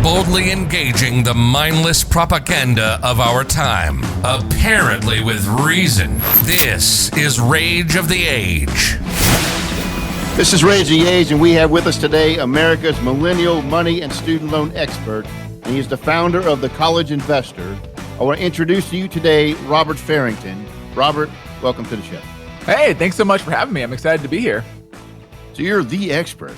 boldly engaging the mindless propaganda of our time, apparently with reason. This is Rage of the Age. This is Rage of the Age, and we have with us today America's millennial money and student loan expert, and he is the founder of The College Investor. I want to introduce to you today Robert Farrington. Robert, welcome to the show. Hey, thanks so much for having me. I'm excited to be here. So you're the expert.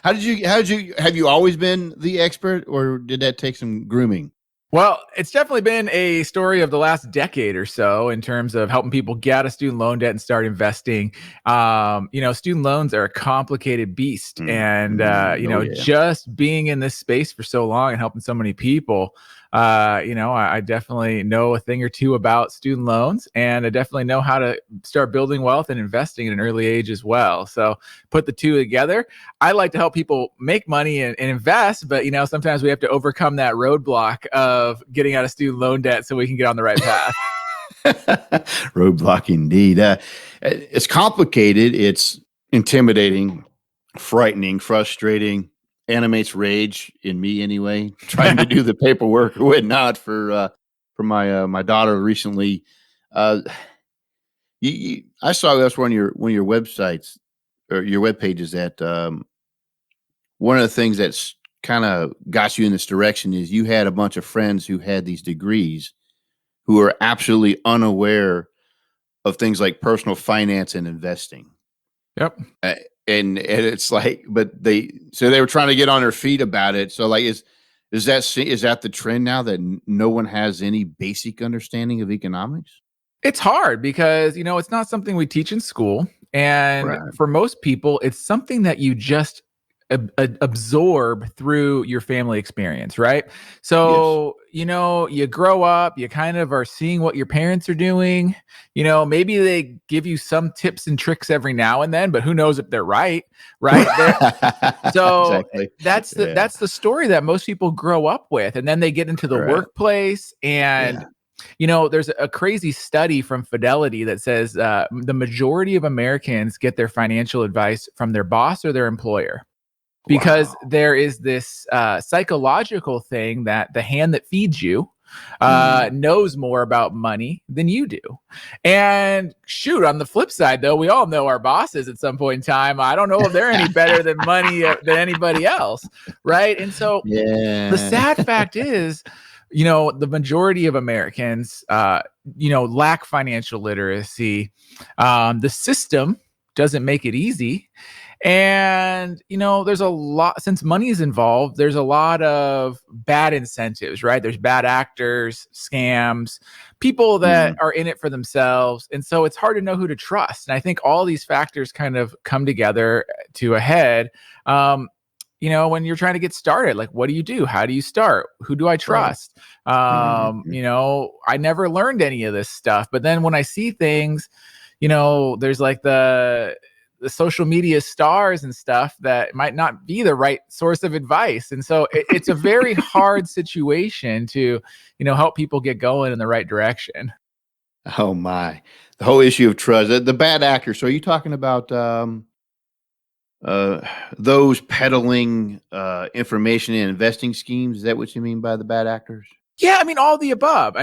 Have you always been the expert, or did that take some grooming? Well, it's definitely been a story of the last decade or so in terms of helping people get out of student loan debt and start investing. Student loans are a complicated beast. And, just being in this space for so long and helping so many people, I definitely know a thing or two about student loans, and I definitely know how to start building wealth and investing at an early age as well. So put the two together. I like to help people make money and invest, but, sometimes we have to overcome that roadblock of getting out of student loan debt so we can get on the right path. Roadblock indeed. It's complicated. It's intimidating, frightening, frustrating. Animates rage in me anyway, trying to do the paperwork or whatnot for my daughter recently. I saw that's one of your websites or your web pages that one of the things that's kind of got you in this direction is you had a bunch of friends who had these degrees who are absolutely unaware of things like personal finance and investing. Yep. And it's like, but they were trying to get on their feet about it. So like, is that the trend now that no one has any basic understanding of economics? It's hard because, it's not something we teach in school. And Right. For most people, it's something that you just absorb through your family experience, right? So, Yes. You grow up, you kind of are seeing what your parents are doing. Maybe they give you some tips and tricks every now and then, but who knows if they're right? So Exactly. that's the story that most people grow up with. And then they get into the workplace and there's a crazy study from Fidelity that says the majority of Americans get their financial advice from their boss or their employer. Because there is this psychological thing that the hand that feeds you knows more about money than you do. And shoot, on the flip side, though, we all know our bosses at some point in time. I don't know if they're any better than money than anybody else, right? And so the sad fact is, the majority of Americans, lack financial literacy. The system doesn't make it easy. And, there's a lot, since money is involved, there's a lot of bad incentives, right? There's bad actors, scams, people that are in it for themselves. And so it's hard to know who to trust. And I think all these factors kind of come together to a head. When you're trying to get started, like, what do you do? How do you start? Who do I trust? I never learned any of this stuff. But then when I see things, there's like the social media stars and stuff that might not be the right source of advice. And so it's a very hard situation to, help people get going in the right direction. Oh my, the whole issue of trust, the bad actors. So are you talking about those peddling information and investing schemes? Is that what you mean by the bad actors? Yeah, all the above.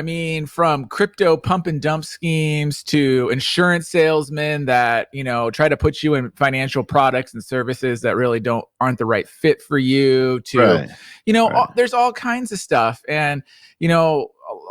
From crypto pump and dump schemes to insurance salesmen that, try to put you in financial products and services that really aren't the right fit for you to, there's all kinds of stuff. And,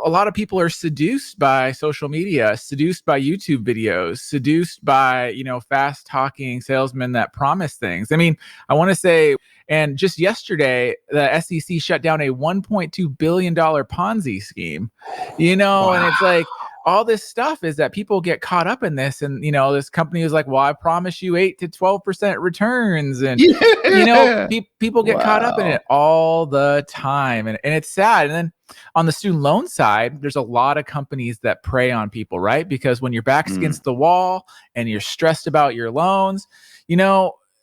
a lot of people are seduced by social media, seduced by YouTube videos, seduced by, fast talking salesmen that promise things. I want to say, and just yesterday, the SEC shut down a $1.2 billion Ponzi scheme, Wow. And it's like, all this stuff is that people get caught up in this. And, this company is like, well, I promise you 8 to 12% returns. And, people get caught up in it all the time. And it's sad. And then on the student loan side, there's a lot of companies that prey on people, right? Because when your back's against the wall and you're stressed about your loans,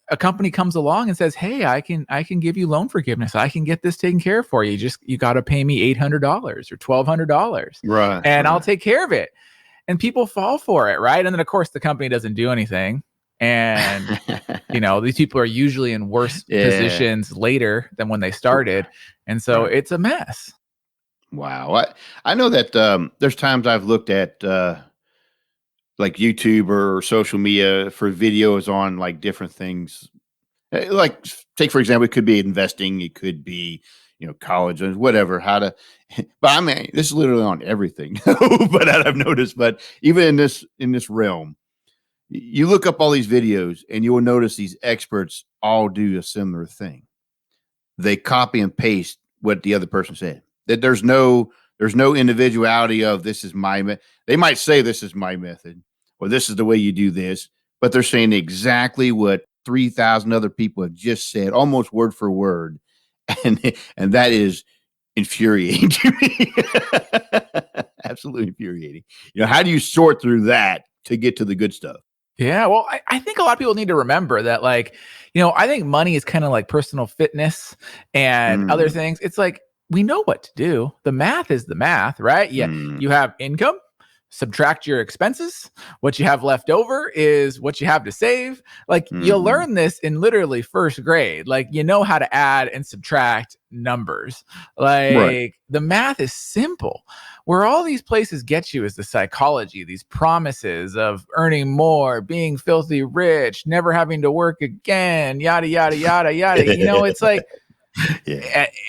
a company comes along and says, hey, I can give you loan forgiveness. I can get this taken care of for you. You got to pay me $800 or $1,200. Right. And I'll take care of it. And people fall for it, right? And then, of course, the company doesn't do anything. And these people are usually in worse positions later than when they started. And so it's a mess. Wow. I know that there's times I've looked at like YouTube or social media for videos on like different things. Like take, for example, it could be investing. It could be, college and whatever, how to, but I mean, this is literally on everything, but that I've noticed, but even in this realm, you look up all these videos and you will notice these experts all do a similar thing. They copy and paste what the other person said. That there's no individuality of this is my method. They might say this is my method or this is the way you do this, but they're saying exactly what 3,000 other people have just said, almost word for word. And that is infuriating to me. Absolutely infuriating. How do you sort through that to get to the good stuff? Yeah, well, I think a lot of people need to remember that, like, I think money is kind of like personal fitness and other things. It's like, we know what to do. The math is the math, right? Yeah, you have income, subtract your expenses. What you have left over is what you have to save. Like, you'll learn this in literally first grade. Like, how to add and subtract numbers. Like, the math is simple. Where all these places get you is the psychology, these promises of earning more, being filthy rich, never having to work again, yada, yada, yada, yada. It's like,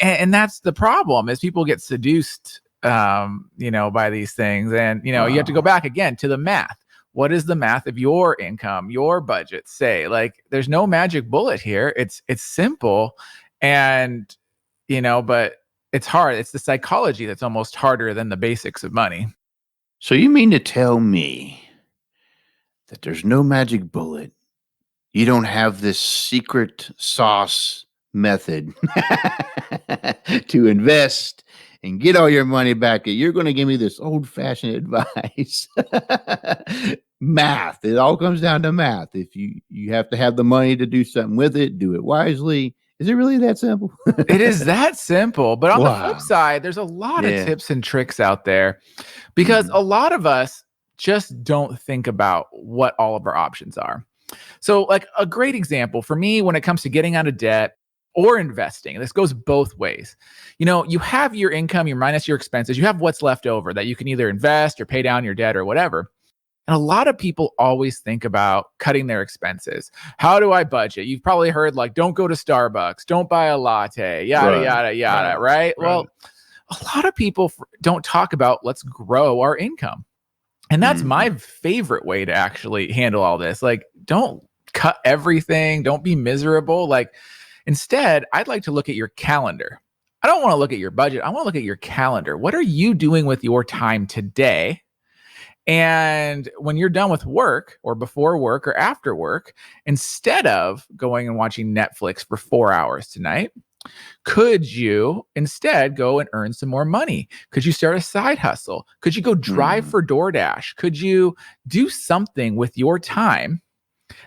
and that's the problem is people get seduced, by these things. And, you have to go back again to the math. What is the math of your income, your budget say? Like, there's no magic bullet here. It's simple. And, but it's hard. It's the psychology that's almost harder than the basics of money. So you mean to tell me that there's no magic bullet? You don't have this secret sauce method to invest and get all your money back. You're going to give me this old-fashioned advice. Math. It all comes down to math. If you have to have the money to do something with it, do it wisely. Is it really that simple? It is that simple. But on the flip side, there's a lot of tips and tricks out there because a lot of us just don't think about what all of our options are. So, like, a great example for me when it comes to getting out of debt or investing, this goes both ways. You have your income, you minus your expenses, you have what's left over that you can either invest or pay down your debt or whatever. And a lot of people always think about cutting their expenses. How do I budget? You've probably heard, like, don't go to Starbucks, don't buy a latte, yada, yada, yada, right? Well, a lot of people don't talk about let's grow our income. And that's my favorite way to actually handle all this. Like, don't cut everything. Don't be miserable. Like, instead, I'd like to look at your calendar. I don't want to look at your budget. I want to look at your calendar. What are you doing with your time today? And when you're done with work or before work or after work, instead of going and watching Netflix for 4 hours tonight, could you instead go and earn some more money? Could you start a side hustle? Could you go drive for DoorDash? Could you do something with your time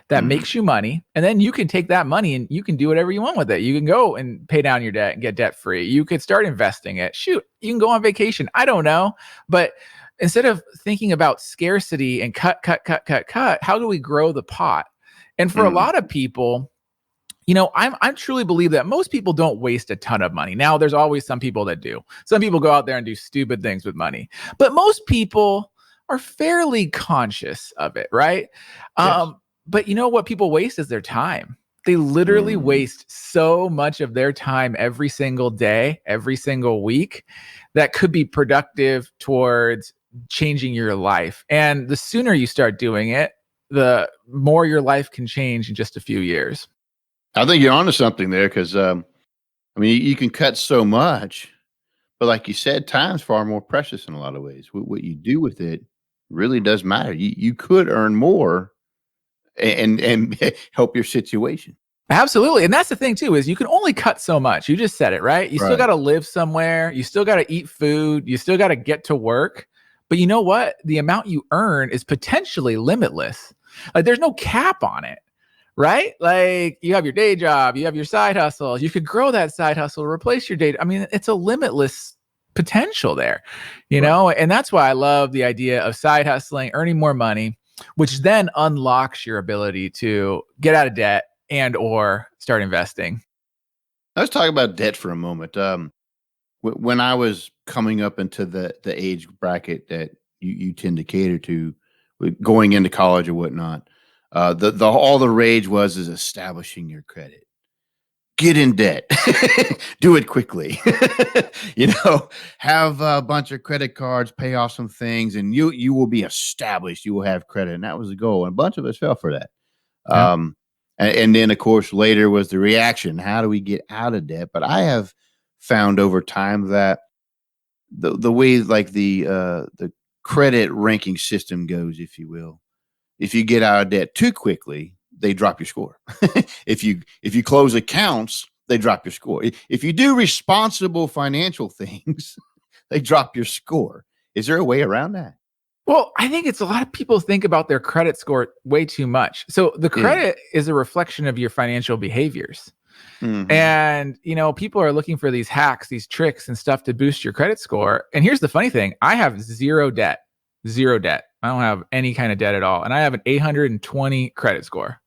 that makes you money? And then you can take that money and you can do whatever you want with it. You can go and pay down your debt and get debt free. You could start investing it. Shoot, you can go on vacation. I don't know. But instead of thinking about scarcity and cut, how do we grow the pot? And for a lot of people, I truly believe that most people don't waste a ton of money. Now, there's always some people that do. Some people go out there and do stupid things with money. But most people are fairly conscious of it, right? Yes. But what people waste is their time. They literally waste so much of their time every single day, every single week that could be productive towards changing your life. And the sooner you start doing it, the more your life can change in just a few years. I think you're onto something there because, you can cut so much, but like you said, time's far more precious in a lot of ways. What you do with it really does matter. You could earn more and help your situation. Absolutely. And that's the thing too, is you can only cut so much. You just said it, right? You still got to live somewhere. You still got to eat food. You still got to get to work. But you know what? The amount you earn is potentially limitless. Like, there's no cap on it, right? Like, you have your day job, you have your side hustle. You could grow that side hustle, replace your day. It's a limitless potential there, you know? And that's why I love the idea of side hustling, earning more money. which then unlocks your ability to get out of debt and or start investing. Let's talk about debt for a moment. When I was coming up into the age bracket that you tend to cater to, going into college or whatnot, the all the rage was is establishing your credit. Get in debt, do it quickly. Have a bunch of credit cards, pay off some things, and you will be established. You will have credit, and that was the goal. And a bunch of us fell for that. Yeah. And then, of course, later was the reaction. How do we get out of debt? But I have found over time that the way like the credit ranking system goes, if you will, if you get out of debt too quickly, they drop your score. If you close accounts, they drop your score. If you do responsible financial things, they drop your score. Is there a way around that? Well, I think it's a lot of people think about their credit score way too much. So the credit is a reflection of your financial behaviors. Mm-hmm. And, people are looking for these hacks, these tricks and stuff to boost your credit score. And here's the funny thing. I have zero debt. I don't have any kind of debt at all. And I have an 820 credit score.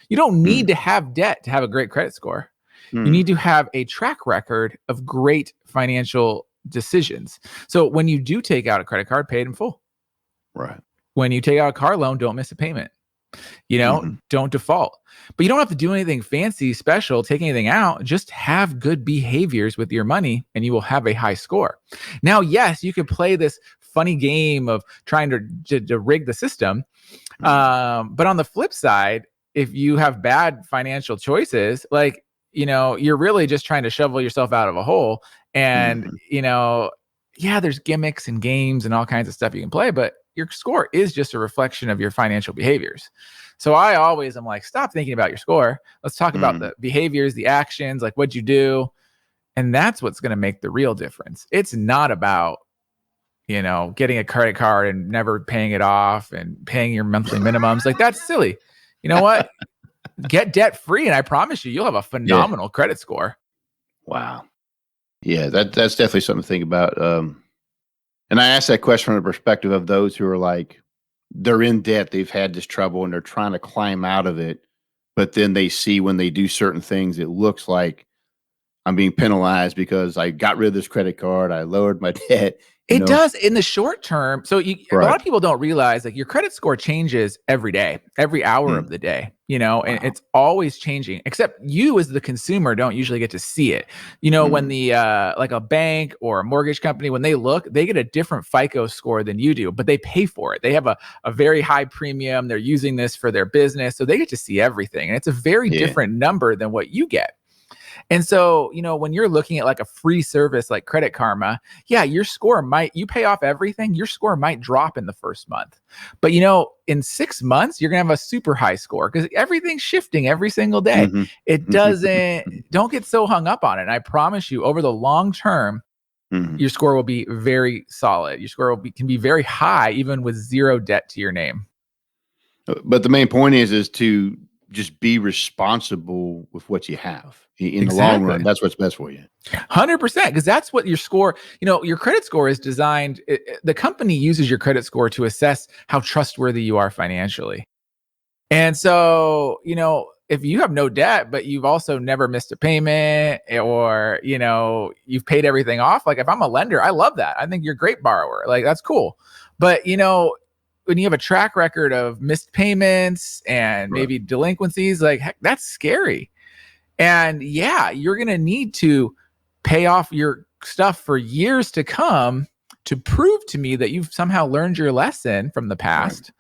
You don't need to have debt to have a great credit score. You need to have a track record of great financial decisions. So when you do take out a credit card, pay it in full. Right. When you take out a car loan, don't miss a payment. Don't default. But you don't have to do anything fancy, special, take anything out. Just have good behaviors with your money and you will have a high score. Now, yes, you could play this funny game of trying to rig the system. But on the flip side, if you have bad financial choices, you're really just trying to shovel yourself out of a hole. And, there's gimmicks and games and all kinds of stuff you can play, but your score is just a reflection of your financial behaviors. So I always am like, stop thinking about your score. Let's talk about the behaviors, the actions, like what'd you do? And that's what's going to make the real difference. It's not about, getting a credit card and never paying it off and paying your monthly minimums. Like that's silly. You know what? Get debt free. And I promise you'll have a phenomenal credit score. Wow. Yeah, that's definitely something to think about. And I asked that question from the perspective of those who are like, they're in debt, they've had this trouble and they're trying to climb out of it. But then they see when they do certain things, it looks like I'm being penalized because I got rid of this credit card. I lowered my debt. It does in the short term. So a lot of people don't realize like your credit score changes every day, every hour of the day, and it's always changing, except you as the consumer don't usually get to see it. When the like a bank or a mortgage company, when they look, they get a different FICO score than you do, but they pay for it. They have a very high premium. They're using this for their business. So they get to see everything. And it's a very different number than what you get. And so, when you're looking at like a free service like Credit Karma, your score you pay off everything, your score might drop in the first month. But, in 6 months, you're going to have a super high score because everything's shifting every single day. It don't get so hung up on it. And I promise you, over the long term, your score will be very solid. Your score can be very high, even with zero debt to your name. But the main point is to just be responsible with what you have. In the long run, that's what's best for you. 100%, because that's what your score, your credit score is designed. The company uses your credit score to assess how trustworthy you are financially. And so, if you have no debt, but you've also never missed a payment or, you've paid everything off, like if I'm a lender, I love that. I think you're a great borrower. Like that's cool. But, when you have a track record of missed payments and maybe delinquencies, like heck, that's scary. And you're going to need to pay off your stuff for years to come to prove to me that you've somehow learned your lesson from the past,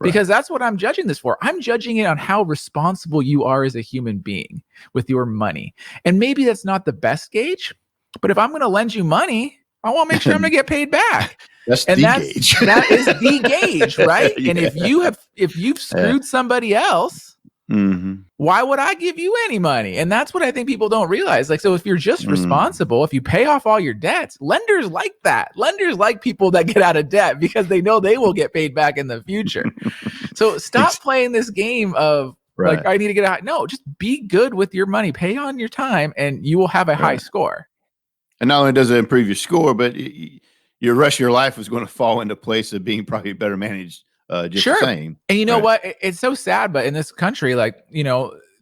because that's what I'm judging this for. I'm judging it on how responsible you are as a human being with your money. And maybe that's not the best gauge, but if I'm going to lend you money, I want to make sure I'm going to get paid back. That's the gauge. That is the gauge, right? And if you've screwed somebody else, why would I give you any money? And that's what I think people don't realize. Like, so if you're just responsible, if you pay off all your debts, lenders like that. Lenders like people that get out of debt because they know they will get paid back in the future. So stop playing this game of like, I need to get out. No, just be good with your money. Pay on your time and you will have a high score. And not only does it improve your score, but your rest of your life is going to fall into place of being probably better managed just Sure. the same. And you know what? It's so sad, but in this country, like,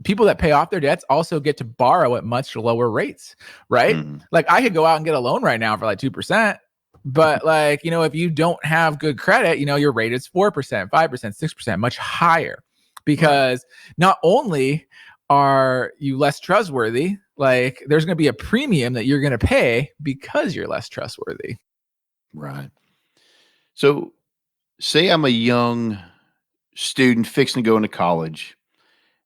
people that pay off their debts also get to borrow at much lower rates, right? Mhm. Like, I could go out and get a loan right now for like 2%, but like, if you don't have good credit, your rate is 4%, 5%, 6%, much higher, because not only are you less trustworthy, like there's going to be a premium that you're going to pay because you're less trustworthy. Right. So say I'm a young student fixing to go into college,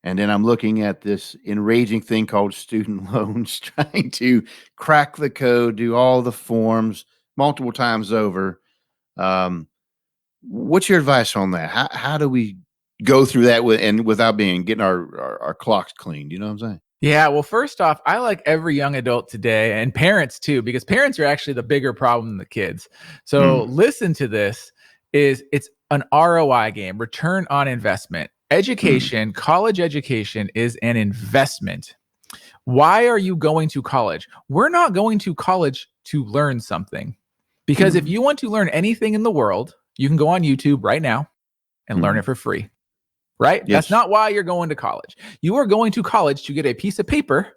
and then I'm looking at this enraging thing called student loans, trying to crack the code, do all the forms multiple times over. What's your advice on that? How do we go through that without getting our clocks cleaned? You know what I'm saying? Yeah, well, first off, I like every young adult today, and parents too, because parents are actually the bigger problem than the kids. So listen to this. It's an ROI game, return on investment. Education, college education is an investment. Why are you going to college? We're not going to college to learn something. Because if you want to learn anything in the world, you can go on YouTube right now and learn it for free. Right? Yes. That's not why you're going to college. You are going to college to get a piece of paper,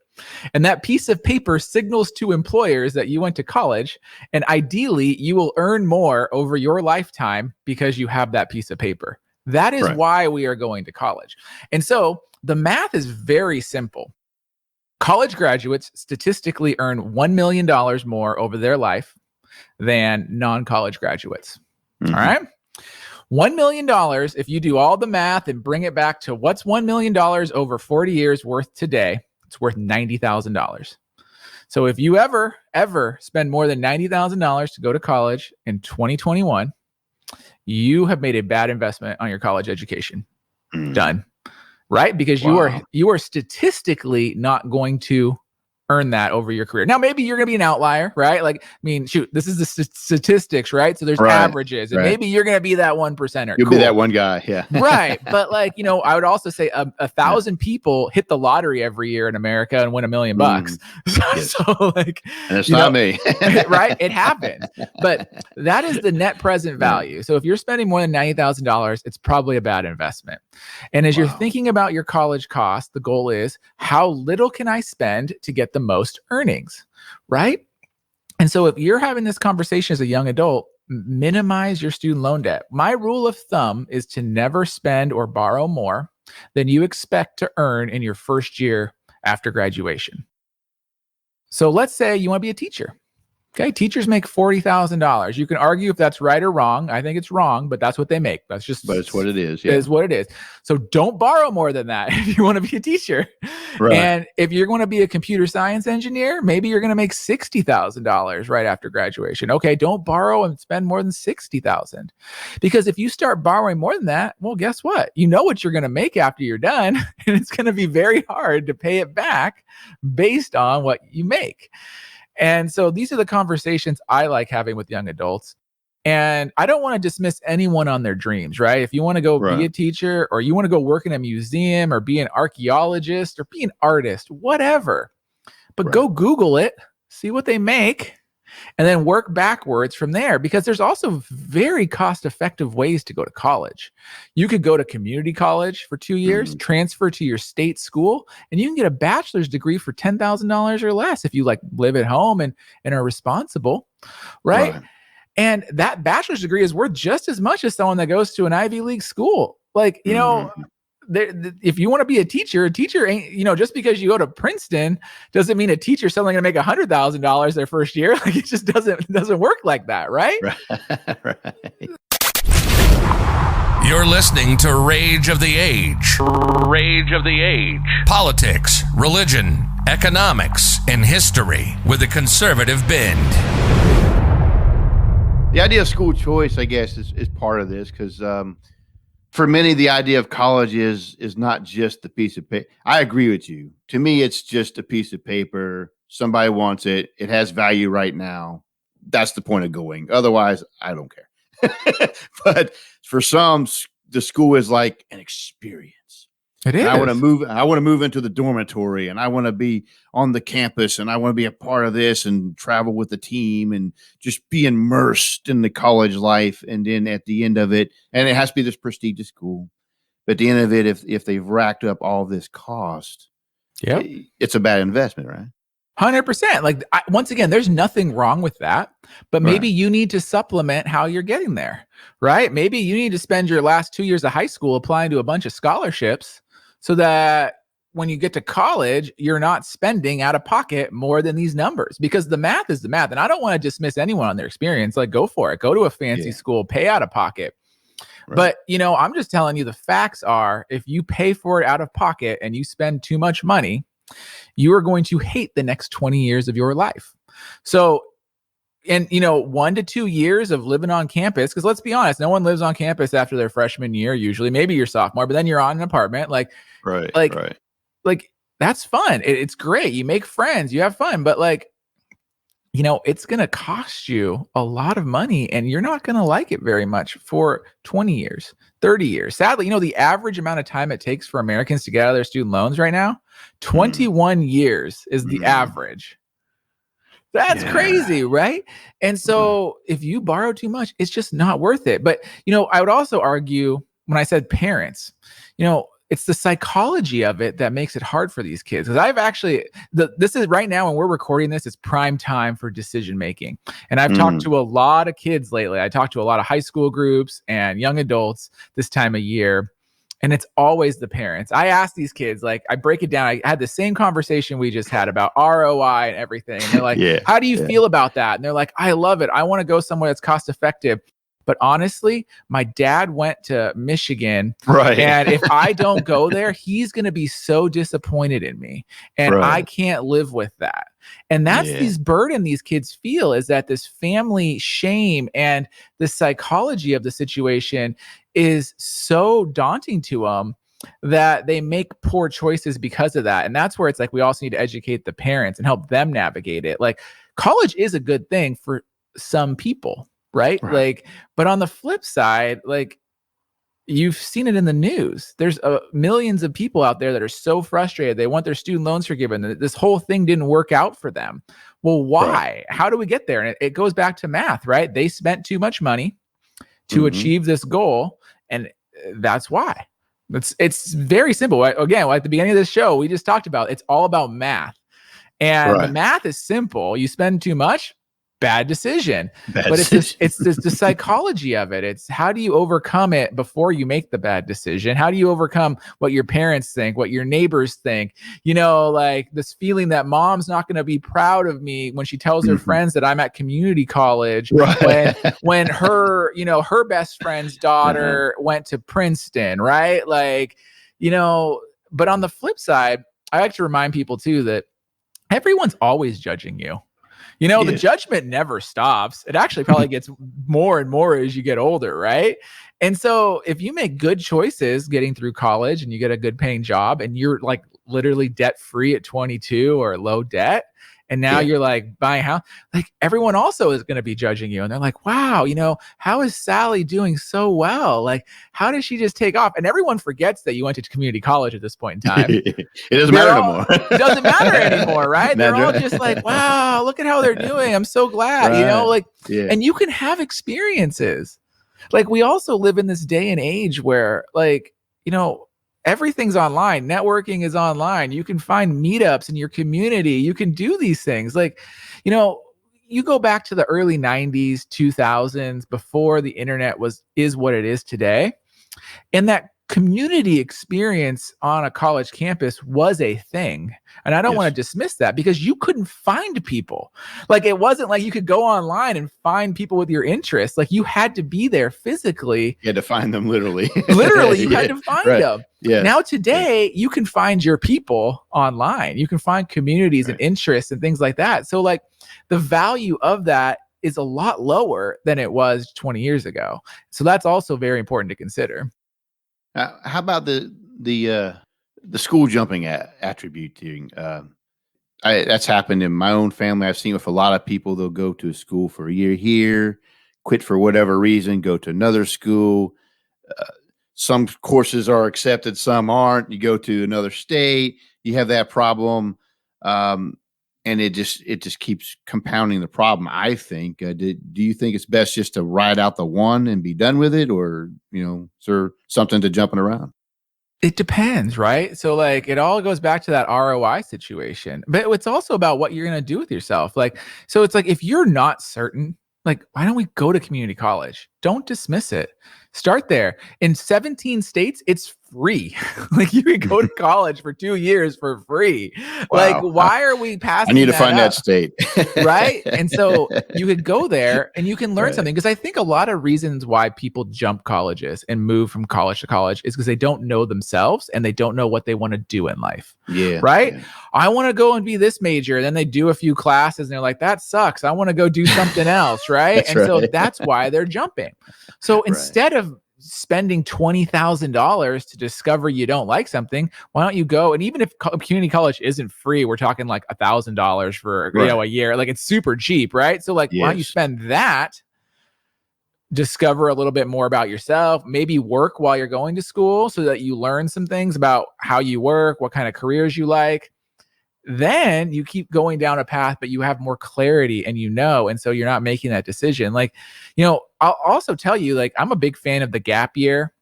and that piece of paper signals to employers that you went to college, and ideally you will earn more over your lifetime because you have that piece of paper. That is why we are going to college. And so the math is very simple. College graduates statistically earn $1 million more over their life than non-college graduates. All right? $1 million, if you do all the math and bring it back to what's $1 million over 40 years worth today, it's worth $90,000. So if you ever spend more than $90,000 to go to college in 2021, you have made a bad investment on your college education. Done. Right? Because you are statistically not going to earn that over your career. Now, maybe you're going to be an outlier, right? Like, I mean, shoot, this is the statistics, right? So there's averages, and maybe you're going to be that 1%er. You'll be that one guy, yeah. Right. But like, I would also say 1,000 people hit the lottery every year in America and win $1 million. So like, and it's not me. Right? It happens. But that is the net present value. So if you're spending more than $90,000, it's probably a bad investment. And as you're thinking about your college cost, the goal is, how little can I spend to get the most earnings, right? And so if you're having this conversation as a young adult, minimize your student loan debt. My rule of thumb is to never spend or borrow more than you expect to earn in your first year after graduation. So let's say you want to be a teacher. Okay, teachers make $40,000. You can argue if that's right or wrong. I think it's wrong, but that's what they make. But it's what it is. Yeah. Is what it is. So don't borrow more than that if you want to be a teacher. Right. And if you're going to be a computer science engineer, maybe you're going to make $60,000 right after graduation. Okay, don't borrow and spend more than $60,000, because if you start borrowing more than that, well, guess what? You know what you're going to make after you're done, and it's going to be very hard to pay it back based on what you make. And so these are the conversations I like having with young adults. And I don't want to dismiss anyone on their dreams, right? If you want to go be a teacher, or you want to go work in a museum, or be an archaeologist, or be an artist, whatever. But go Google it, see what they make, and then work backwards from there, because there's also very cost-effective ways to go to college. You could go to community college for 2 years, transfer to your state school, and you can get a bachelor's degree for $10,000 or less if you like live at home and are responsible, right? And that bachelor's degree is worth just as much as someone that goes to an Ivy League school. Like, if you want to be a teacher ain't, just because you go to Princeton doesn't mean a teacher's suddenly going to make $100,000 their first year. Like, it just doesn't work like that, right? Right. You're listening to Rage of the Age. Rage of the Age. Politics, religion, economics, and history with a conservative bend. The idea of school choice, I guess, is part of this, because for many, the idea of college is not just the piece of paper. I agree with you. To me, it's just a piece of paper. Somebody wants it. It has value right now. That's the point of going. Otherwise, I don't care. But for some, the school is like an experience. It And is. I want to move into the dormitory, and I want to be on the campus, and I want to be a part of this and travel with the team and just be immersed in the college life. And then at the end of it, and it has to be this prestigious school. But at the end of it, if they've racked up all this cost, Yep. it's a bad investment, right? 100%. Like, once again, there's nothing wrong with that, but maybe you need to supplement how you're getting there, right? Maybe you need to spend your last 2 years of high school applying to a bunch of scholarships so that when you get to college, you're not spending out of pocket more than these numbers, because the math is the math. And I don't want to dismiss anyone on their experience. Like, go for it. Go to a fancy school, pay out of pocket. Right. But, I'm just telling you, the facts are, if you pay for it out of pocket and you spend too much money, you are going to hate the next 20 years of your life. So, and 1 to 2 years of living on campus, because let's be honest, no one lives on campus after their freshman year, usually, maybe your sophomore, but then you're on an apartment. Like that's fun. It's great. You make friends, you have fun, but it's going to cost you a lot of money, and you're not going to like it very much for 20 years, 30 years. Sadly, the average amount of time it takes for Americans to get out of their student loans right now, 21 years is the average. That's crazy, right? And so if you borrow too much, it's just not worth it. But, I would also argue, when I said parents, it's the psychology of it that makes it hard for these kids. Because I've actually, this is right now when we're recording this, it's prime time for decision making. And I've talked to a lot of kids lately. I talked to a lot of high school groups and young adults this time of year. And it's always the parents. I ask these kids, I break it down. I had the same conversation we just had about ROI and everything. And they're like, how do you feel about that? And they're like, I love it. I want to go somewhere that's cost effective. But honestly, my dad went to Michigan, right? And if I don't go there, he's going to be so disappointed in me. And I can't live with that. And that's this burden these kids feel, is that this family shame and the psychology of the situation is so daunting to them that they make poor choices because of that. And that's where it's like, we also need to educate the parents and help them navigate it. Like, college is a good thing for some people. Right? But on the flip side, you've seen it in the news. There's millions of people out there that are so frustrated. They want their student loans forgiven. This whole thing didn't work out for them. Well, why? Right. How do we get there? And it goes back to math, right? They spent too much money to achieve this goal. And that's why. It's very simple. Again, at the beginning of this show, we just talked about, it's all about math. And the math is simple. You spend too much, bad decision. It's the psychology of it. It's how do you overcome it before you make the bad decision? How do you overcome what your parents think, what your neighbors think? This feeling that mom's not going to be proud of me when she tells her friends that I'm at community college, when her, her best friend's daughter went to Princeton, right? But on the flip side, I like to remind people too that everyone's always judging you. The judgment never stops. It actually probably gets more and more as you get older, right? And so if you make good choices getting through college and you get a good paying job and you're literally debt free at 22 or low debt, and now you're buying a house, everyone also is going to be judging you. And they're like, wow, how is Sally doing so well? How does she just take off? And everyone forgets that you went to community college at this point in time. It doesn't matter anymore. It doesn't matter anymore, right? They're all just wow, look at how they're doing. I'm so glad, and you can have experiences. We also live in this day and age where everything's online. Networking is online. You can find meetups in your community. You can do these things. You go back to the early 90s, 2000s, before the internet is what it is today. And that community experience on a college campus was a thing. And I don't want to dismiss that, because you couldn't find people. It wasn't like you could go online and find people with your interests. You had to be there physically. You had to find them literally. Literally, you had to find them. Yeah. Now today, you can find your people online. You can find communities and interests and things like that. So the value of that is a lot lower than it was 20 years ago. So that's also very important to consider. How about the school jumping attributing? That's happened in my own family. I've seen with a lot of people. They'll go to a school for a year here, quit for whatever reason, go to another school. some courses are accepted, some aren't. You go to another state, you have that problem. And it just keeps compounding the problem, I think. Do you think it's best just to ride out the one and be done with it? Or, is there something to jumping around? It depends, right? So like it all goes back to that ROI situation, but it's also about what you're going to do with yourself. Like, so it's like, if you're not certain, like, why don't we go to community college? Don't dismiss it. Start there. In 17 states, it's free. Like you can go to college for 2 years for free. Wow. Like, why are we passing? I need to find that state. Right. And so you could go there and you can learn something. Because I think a lot of reasons why people jump colleges and move from college to college is because they don't know themselves and they don't know what they want to do in life. Yeah. Right. Yeah. I want to go and be this major. And then they do a few classes and they're like, that sucks. I want to go do something else. Right. So that's why they're jumping. So instead of spending $20,000 to discover you don't like something, why don't you go? And even if community college isn't free, we're talking like $1,000 for a year. Like it's super cheap, right? So like, why don't you spend that? Discover a little bit more about yourself, maybe work while you're going to school so that you learn some things about how you work, what kind of careers you like. Then you keep going down a path, but you have more clarity and and so you're not making that decision. Like, I'll also tell you, like, I'm a big fan of the gap year.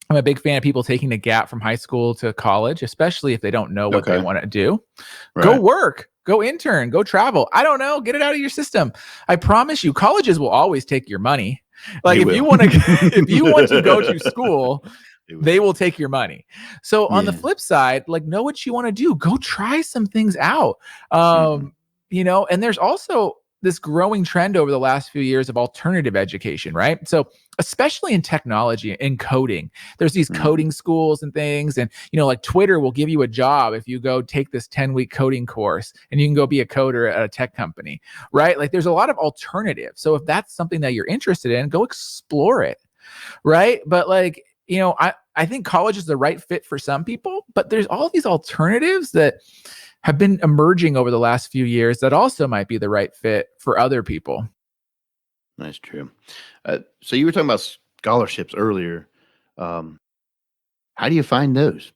I'm a big fan of people taking the gap from high school to college, especially if they don't know what they want to do. Go work, go intern, go travel. I don't know, get it out of your system. I promise you, colleges will always take your money. Like if you want to go to school, they will take your money. So on the flip side, like, know what you want to do. Go try some things out. And there's also this growing trend over the last few years of alternative education, right? So especially in technology and coding, there's these coding schools and things. And, like Twitter will give you a job if you go take this 10-week coding course and you can go be a coder at a tech company, right? Like there's a lot of alternatives. So if that's something that you're interested in, go explore it, right? But like, I think college is the right fit for some people, but there's all these alternatives that have been emerging over the last few years that also might be the right fit for other people. That's true. So you were talking about scholarships earlier. How do you find those?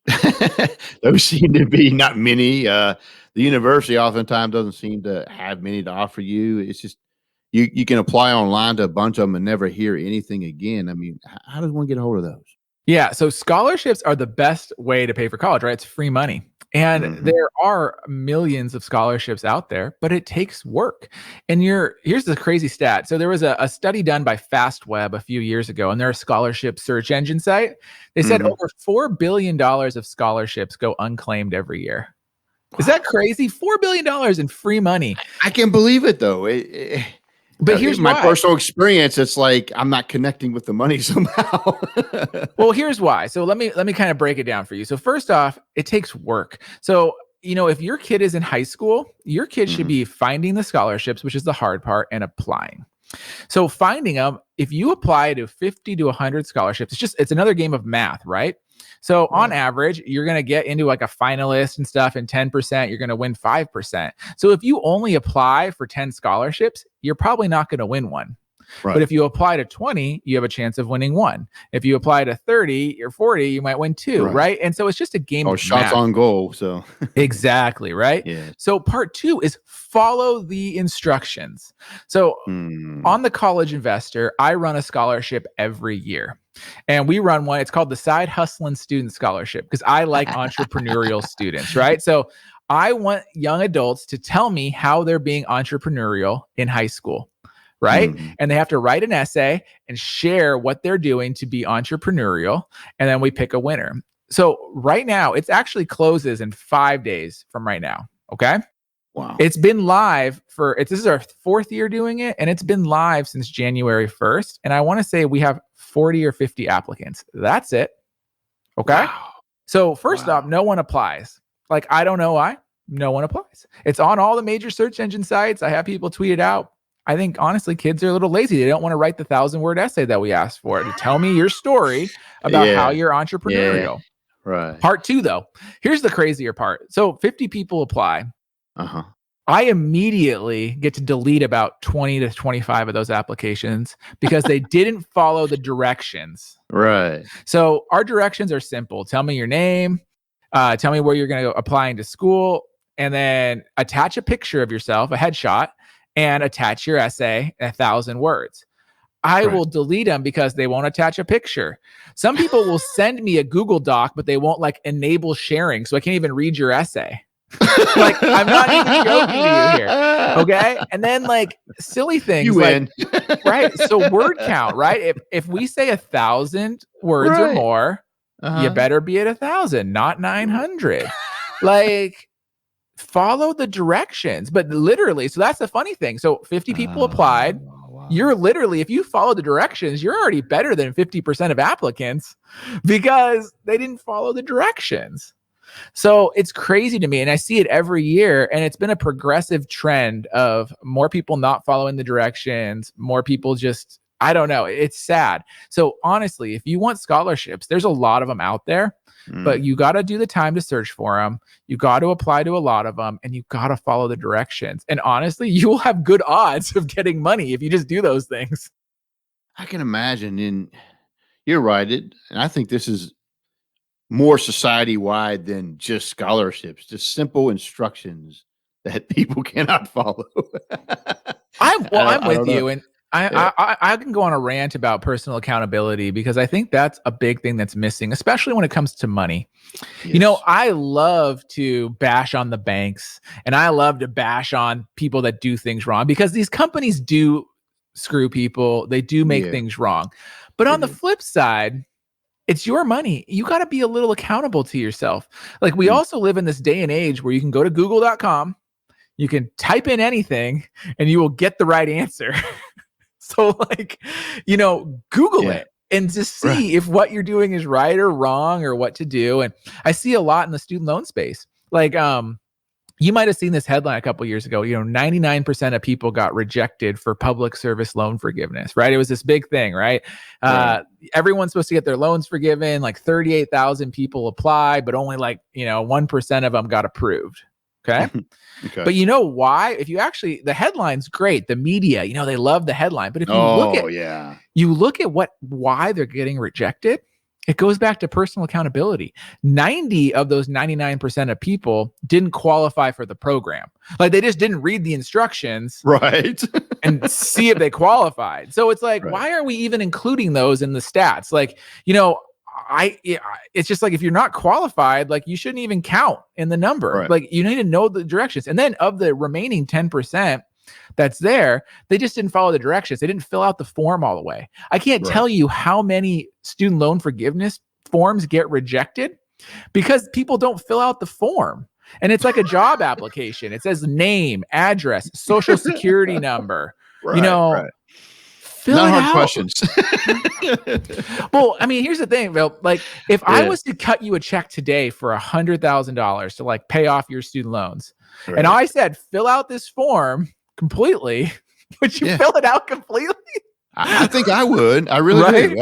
Those seem to be not many. The university oftentimes doesn't seem to have many to offer you. It's just you can apply online to a bunch of them and never hear anything again. I mean, how does one get a hold of those? Yeah, so scholarships are the best way to pay for college, right? It's free money. And there are millions of scholarships out there, but it takes work. And here's the crazy stat. So there was a study done by FastWeb a few years ago, and they're a scholarship search engine site. They said over $4 billion of scholarships go unclaimed every year. Wow. Is that crazy? $4 billion in free money. I can't believe it, though. But here's my personal experience. It's like I'm not connecting with the money somehow. Well, here's why. So let me kind of break it down for you. So first off, it takes work. So, if your kid is in high school, your kid should be finding the scholarships, which is the hard part, and applying. So finding them, if you apply to 50 to 100 scholarships, it's another game of math, right? So on average, you're going to get into like a finalist and stuff, and 10%, you're going to win 5%. So if you only apply for 10 scholarships, you're probably not going to win one. Right. But if you apply to 20, you have a chance of winning one. If you apply to 30 or 40, you might win two, right? And so it's just a game of shots math. On goal. So exactly, right? Yeah. So part 2 is follow the instructions. So on the College Investor, I run a scholarship every year. And we run one, it's called the Side Hustling Student Scholarship, because I like entrepreneurial students, right? So I want young adults to tell me how they're being entrepreneurial in high school. Right. And they have to write an essay and share what they're doing to be entrepreneurial. And then we pick a winner. So right now, it actually closes in 5 days from right now. Okay. Wow. It's been live this is our 4th year doing it. And it's been live since January 1st. And I want to say we have 40 or 50 applicants. That's it. Okay. Wow. So first off, no one applies. Like, I don't know why. No one applies. It's on all the major search engine sites. I have people tweet it out. I think, honestly, kids are a little lazy. They don't want to write the 1,000-word essay that we asked for to tell me your story about how you're entrepreneurial. Right. Part 2, though. Here's the crazier part. So 50 people apply. I immediately get to delete about 20 to 25 of those applications because they didn't follow the directions. Right. So our directions are simple. Tell me your name, tell me where you're going to go applying to school, and then attach a picture of yourself, a headshot, and attach your essay, 1,000 words. I will delete them because they won't attach a picture. Some people will send me a Google Doc, but they won't like enable sharing. So I can't even read your essay. Like, I'm not even joking to you here. Okay. And then like silly things. You win. Like, right. So word count, right? If we say 1,000 words or more, you better be at 1,000, not 900. Like, follow the directions. But literally, so that's the funny thing. So 50 people applied. Wow. You're literally, if you follow the directions, you're already better than 50% of applicants because they didn't follow the directions. So it's crazy to me, and I see it every year, and it's been a progressive trend of more people not following the directions, more people just, I don't know, it's sad. So honestly, if you want scholarships, there's a lot of them out there, but you got to do the time to search for them. You got to apply to a lot of them, and you got to follow the directions. And honestly, you will have good odds of getting money if you just do those things. I can imagine, and you're right. And I think this is more society-wide than just scholarships, just simple instructions that people cannot follow. I'm with you. And I can go on a rant about personal accountability because I think that's a big thing that's missing, especially when it comes to money. Yes. You know, I love to bash on the banks and I love to bash on people that do things wrong because these companies do screw people. They do make things wrong. But on the flip side, it's your money. You got to be a little accountable to yourself. Like we also live in this day and age where you can go to google.com, you can type in anything and you will get the right answer. So like, you know, Google it and just see if what you're doing is right or wrong or what to do. And I see a lot in the student loan space. Like, you might have seen this headline a couple of years ago. You know, 99% of people got rejected for public service loan forgiveness, right? It was this big thing, right? Everyone's supposed to get their loans forgiven. Like 38,000 people applied, but only like, 1% of them got approved. Okay. But you know why? If you actually, the headline's great. The media, they love the headline. But if you look at why they're getting rejected, it goes back to personal accountability. 90 of those 99% of people didn't qualify for the program. Like they just didn't read the instructions and see if they qualified. So it's like, why are we even including those in the stats? Like, it's just like, if you're not qualified, like you shouldn't even count in the number. Like you need to know the directions. And then of the remaining 10%, that's there, they just didn't follow the directions. They didn't fill out the form all the way. I can't tell you how many student loan forgiveness forms get rejected because people don't fill out the form. And it's like a job application. It says name, address, social security number, fill Not it hard out. Questions. Well, I mean, here's the thing, Bill. Like if I was to cut you a check today for $100,000 to like pay off your student loans, and I said, fill out this form completely, would you fill it out completely? I think I would. I really do.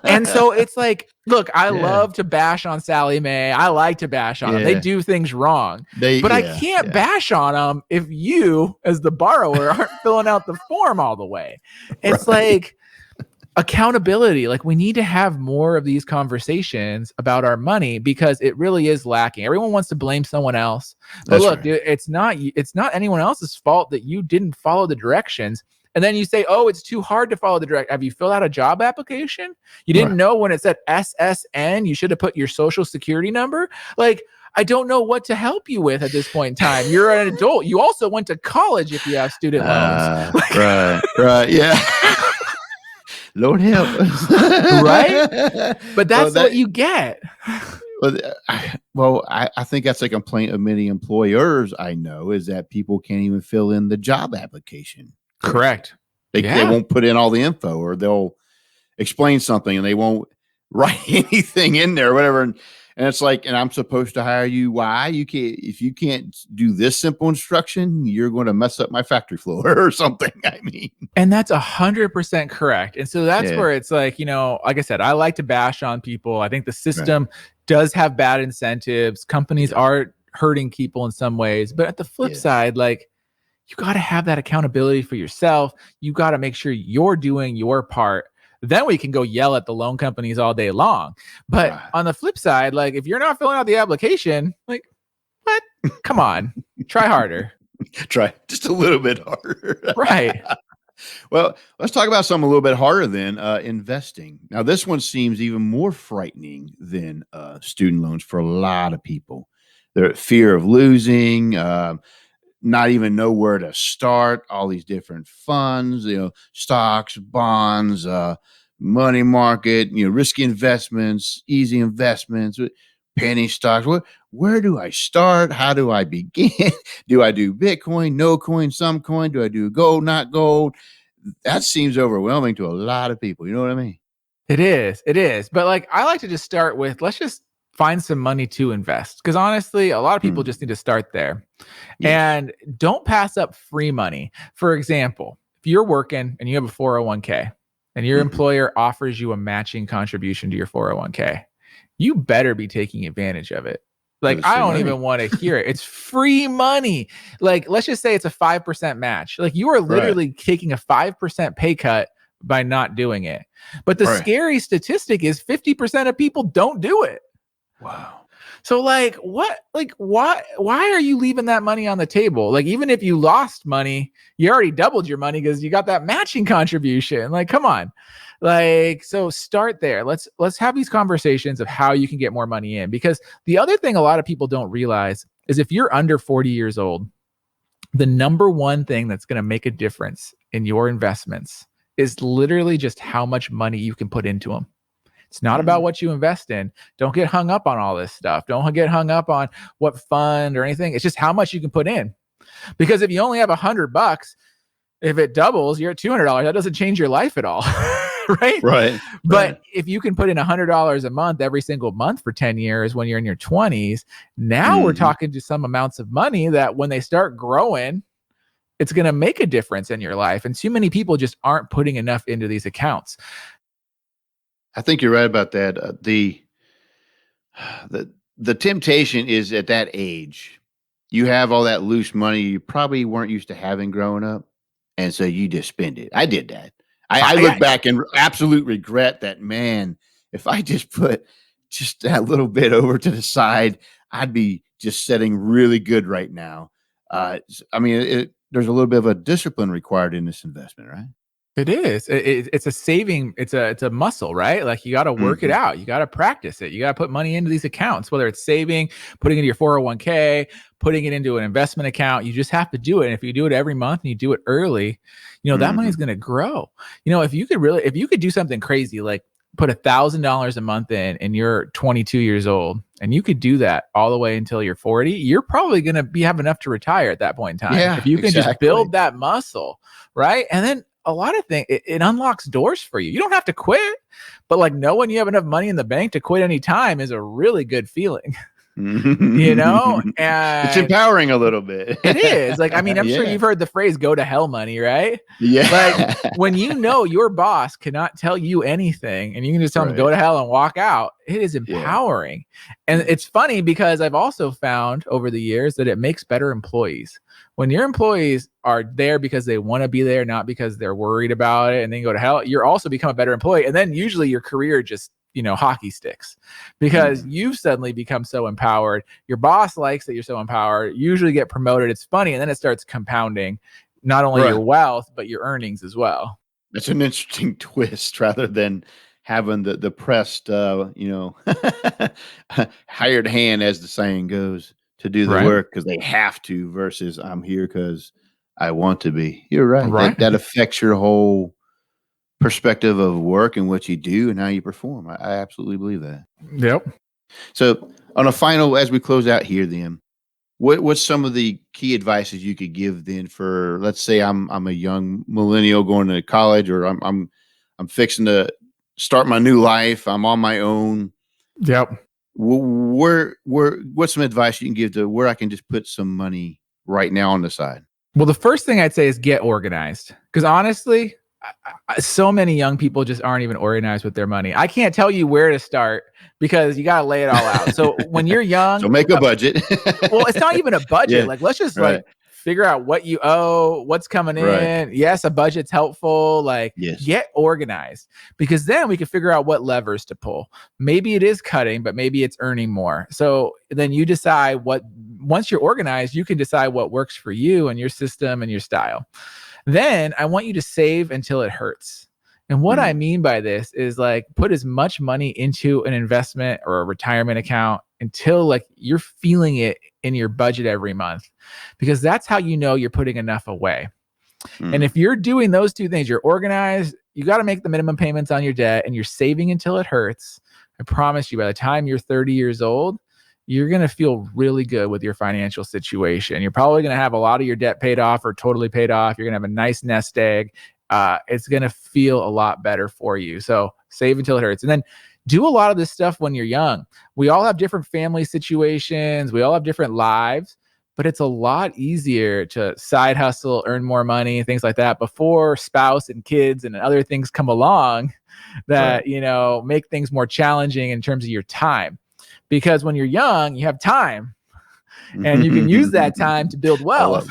And so it's like, look, I love to bash on Sally Mae. I like to bash on them. They do things wrong. But I can't bash on them if you, as the borrower, aren't filling out the form all the way. It's like accountability. Like we need to have more of these conversations about our money because it really is lacking. Everyone wants to blame someone else. But look, dude, it's not anyone else's fault that you didn't follow the directions. And then you say, oh, it's too hard to follow the direct. Have you filled out a job application? You didn't know when it said SSN, you should have put your social security number. Like, I don't know what to help you with at this point in time. You're an adult. You also went to college if you have student loans. Right. Yeah. Lord help us. Right? But that's what you get. Well, I think that's a complaint of many employers I know is that people can't even fill in the job application. Correct. They won't put in all the info, or they'll explain something and they won't write anything in there or whatever. And it's like, and I'm supposed to hire you. Why? If you can't do this simple instruction, you're going to mess up my factory floor or something. I mean, and that's 100% correct. And so that's where it's like, like I said, I like to bash on people. I think the system does have bad incentives. Companies are hurting people in some ways. But at the flip side, like, you got to have that accountability for yourself. You got to make sure you're doing your part. Then we can go yell at the loan companies all day long. But on the flip side, like, if you're not filling out the application, like, what? Come on, try harder. Try just a little bit harder. Right. Well, let's talk about something a little bit harder then, investing. Now, this one seems even more frightening than student loans for a lot of people. Their fear of losing, not even know where to start, all these different funds, stocks, bonds, money market, risky investments, easy investments, penny stocks. Where do I start? How do I begin? Do I do Bitcoin, no coin, some coin? Do I do gold, not gold? That seems overwhelming to a lot of people. You know what I mean? It is. But like, I like to just start with, let's just find some money to invest. Because honestly, a lot of people just need to start there. Yes. And don't pass up free money. For example, if you're working and you have a 401k and your employer offers you a matching contribution to your 401k, you better be taking advantage of it. Like, I don't even want to hear it. It's free money. Like, let's just say it's a 5% match. Like, you are literally taking a 5% pay cut by not doing it. But the scary statistic is 50% of people don't do it. Wow. So like, what, like, why are you leaving that money on the table? Like, even if you lost money, you already doubled your money because you got that matching contribution. Like, come on. Like, so start there. Let's have these conversations of how you can get more money in, because the other thing a lot of people don't realize is if you're under 40 years old, the number one thing that's going to make a difference in your investments is literally just how much money you can put into them. It's not about what you invest in. Don't get hung up on all this stuff. Don't get hung up on what fund or anything. It's just how much you can put in. Because if you only have $100, if it doubles, you're at $200. That doesn't change your life at all. Right. But if you can put in $100 a month every single month for 10 years when you're in your 20s, now we're talking to some amounts of money that when they start growing, it's going to make a difference in your life. And too many people just aren't putting enough into these accounts. I think you're right about that. The temptation is at that age, you have all that loose money you probably weren't used to having growing up. And so you just spend it. I did that. I look back and absolute regret that, man, if I just put just that little bit over to the side, I'd be just setting really good right now. I mean, there's a little bit of a discipline required in this investment, right? It is. It's a saving. It's a muscle, right? Like, you got to work it out. You got to practice it. You got to put money into these accounts, whether it's saving, putting into your 401k, putting it into an investment account. You just have to do it. And if you do it every month and you do it early, that money is going to grow. If you could do something crazy, like put $1,000 a month in and you're 22 years old, and you could do that all the way until you're 40, you're probably going to have enough to retire at that point in time. Yeah, if you can just build that muscle, right? And then a lot of things, it unlocks doors for you. You don't have to quit, but like, knowing you have enough money in the bank to quit any time is a really good feeling. And it's empowering a little bit. It is. Like, I mean, I'm sure you've heard the phrase "go to hell money," right? Yeah. Like, when your boss cannot tell you anything and you can just tell them go to hell and walk out, it is empowering. And it's funny because I've also found over the years that it makes better employees. When your employees are there because they want to be there, not because they're worried about it, and then go to hell, you're also become a better employee. And then usually your career just, hockey sticks, because you've suddenly become so empowered. Your boss likes that you're so empowered, usually get promoted. It's funny. And then it starts compounding not only your wealth, but your earnings as well. That's an interesting twist, rather than having the pressed, hired hand, as the saying goes, to do the work because they have to, versus I'm here because I want to be. You're right. That affects your whole perspective of work and what you do and how you perform. I absolutely believe that. Yep. So on a final, as we close out here, then, what's some of the key advices you could give then for, let's say I'm a young millennial going to college, or I'm fixing to start my new life. I'm on my own. Yep. What's some advice you can give to where I can just put some money right now on the side? Well, the first thing I'd say is get organized, because honestly, so many young people just aren't even organized with their money. I can't tell you where to start because you got to lay it all out. So when you're young, So make a budget. well, it's not even a budget. Yeah, Like, let's just right. like figure out what you owe, what's coming Right. in. Yes, a budget's helpful. Like, Yes. get organized, because then we can figure out what levers to pull. Maybe it is cutting, but maybe it's earning more. So then you decide once you're organized, you can decide what works for you and your system and your style. Then I want you to save until it hurts. And what I mean by this is like put as much money into an investment or a retirement account until like you're feeling it in your budget every month, because that's how you know you're putting enough away. And if you're doing those two things, you're organized, you got to make the minimum payments on your debt, and you're saving until it hurts. I promise you, by the time you're 30 years old, you're going to feel really good with your financial situation. You're probably going to have a lot of your debt paid off or totally paid off. You're going to have a nice nest egg. It's going to feel a lot better for you. So save until it hurts. And then do a lot of this stuff when you're young. We all have different family situations. We all have different lives, but it's a lot easier to side hustle, earn more money, things like that before spouse and kids and other things come along that, make things more challenging in terms of your time. Because when you're young, you have time and you can use that time to build wealth,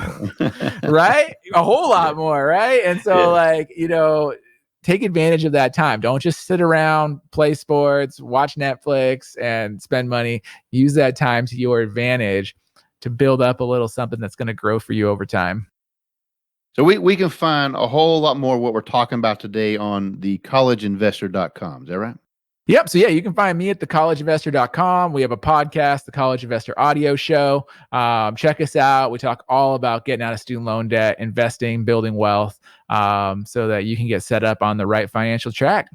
right? A whole lot more, right? And so take advantage of that time. Don't just sit around, play sports, watch Netflix and spend money. Use that time to your advantage to build up a little something that's going to grow for you over time. So we can find a whole lot more of what we're talking about today on the collegeinvestor.com. Is that right? Yep. So you can find me at thecollegeinvestor.com. We have a podcast, the College Investor Audio Show. Check us out. We talk all about getting out of student loan debt, investing, building wealth, so that you can get set up on the right financial track.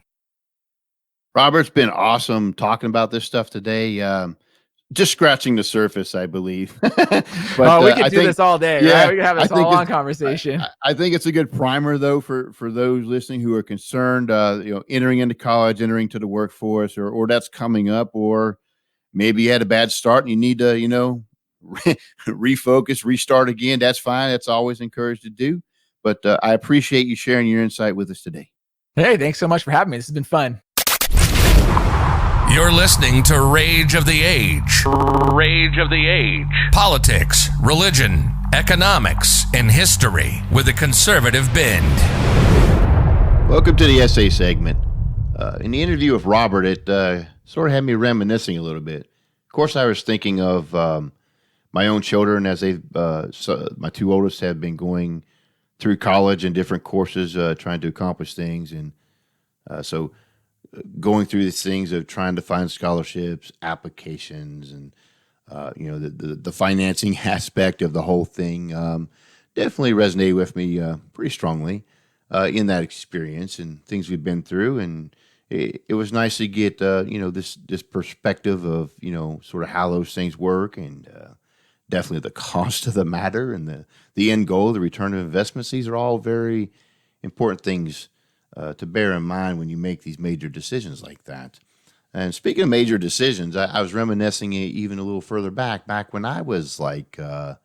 Robert, it's been awesome talking about this stuff today. Just scratching the surface, I believe. But we could do this all day, right? We could have this long conversation. I think it's a good primer, though, for those listening who are concerned, entering into college, entering to the workforce, or that's coming up, or maybe you had a bad start and you need to, refocus, restart again. That's fine. That's always encouraged to do. But I appreciate you sharing your insight with us today. Hey, thanks so much for having me. This has been fun. You're listening to Rage of the Age. Rage of the Age. Politics, religion, economics, and history with a conservative bend. Welcome to the essay segment. In the interview with Robert, it sort of had me reminiscing a little bit. Of course, I was thinking of my own children as my two oldest have been going through college and different courses, trying to accomplish things. And so going through these things of trying to find scholarships, applications, and the financing aspect of the whole thing definitely resonated with me pretty strongly in that experience and things we've been through. And it was nice to get this perspective of sort of how those things work, and definitely the cost of the matter and the end goal, the return of investments. These are all very important things to bear in mind when you make these major decisions like that. And speaking of major decisions, I was reminiscing even a little further back when I was like, I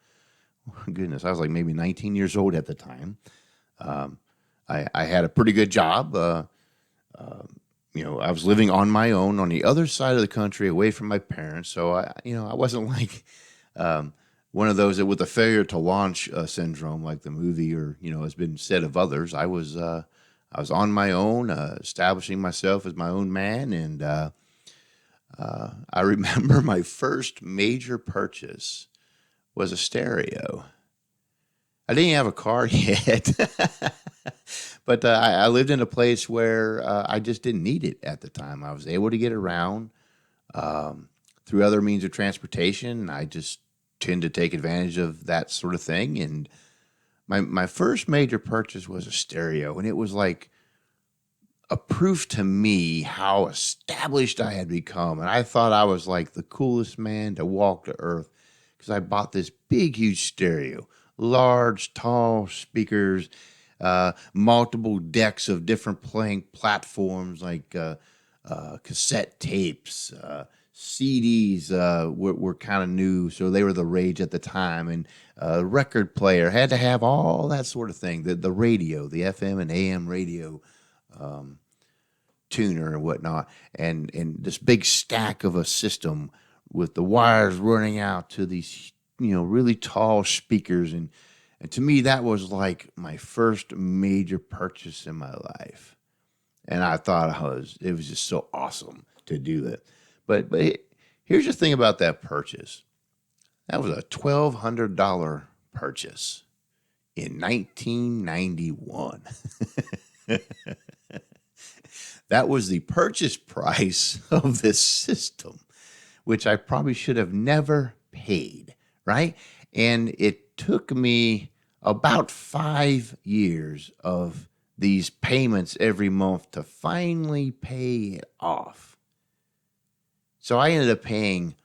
was like maybe 19 years old at the time. I had a pretty good job. I was living on my own on the other side of the country, away from my parents. So I wasn't like one of those that with the failure to launch syndrome, like the movie, or has been said of others. I was on my own, establishing myself as my own man. And I remember my first major purchase was a stereo. I didn't have a car yet, but I lived in a place where I just didn't need it at the time. I was able to get around through other means of transportation. I just tend to take advantage of that sort of thing. And my first major purchase was a stereo, and it was like a proof to me how established I had become. And I thought I was like the coolest man to walk the earth because I bought this big, huge stereo, large, tall speakers, multiple decks of different playing platforms like cassette tapes, CDs were kind of new, so they were the rage at the time, and record player had to have all that sort of thing. The radio, the FM and AM radio tuner and whatnot, and this big stack of a system with the wires running out to these really tall speakers, and to me that was like my first major purchase in my life, and I thought it was just so awesome to do that. But here's the thing about that purchase. That was a $1,200 purchase in 1991. That was the purchase price of this system, which I probably should have never paid, right? And it took me about 5 years of these payments every month to finally pay it off. So I ended up paying